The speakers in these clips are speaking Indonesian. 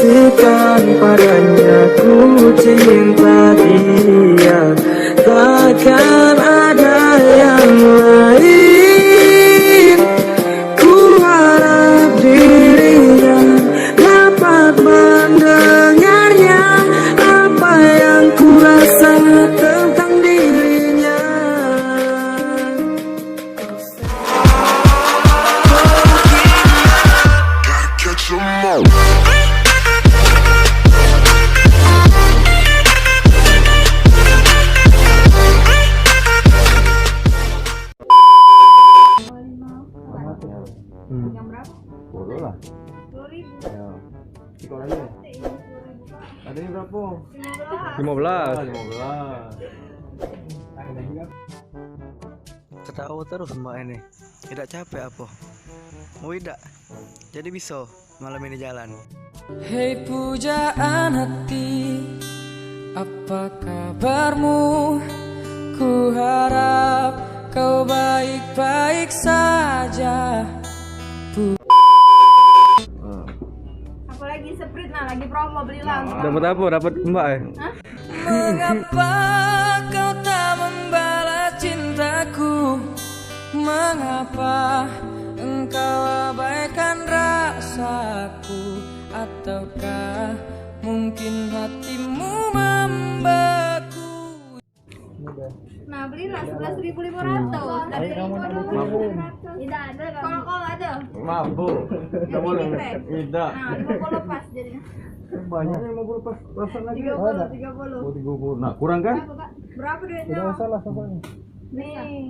Buktikan padanya ku cinta dia, takkan ada yang lain. Ku harap dirinya dapat mendengarnya apa yang ku rasa tentang dirinya. Yang berapa? 10 lah. 10.000. Ya. Sekolahnya. Ada yang berapa? 15. 15. Ketawa terus mbak ini. Tidak capek apa? Mau tidak? Jadi bisa malam ini jalan. Hei pujaan hati, apa kabarmu? Ku harap kau baik-baik saja. Apalagi Sprite, nah lagi promo, beli langsung. Dapat apa? Dapat mbak ya? Hah? Mengapa kau tak membalas cintaku? Mengapa engkau abaikan rasaku? Ataukah mungkin hatimu membeku? Nah belilah 11.500 dari 5.500. Tidak ada kan? Kalau ada. Mabuk. Tidak boleh. Tidak. Nah 50 lepas jadinya. Banyak yang 50 pas persen lagi. 30. Oh 30. Nah kurang kan? Berapa Pak? Berapa duitnya? Tidak salah soalnya. Nih.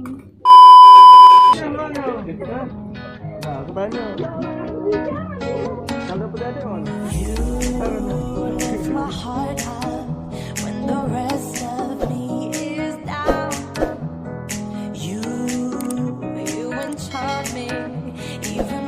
Nah aku tanya. Kalau dapat ada mana? My heart out when the rest of me is down. You enchant me even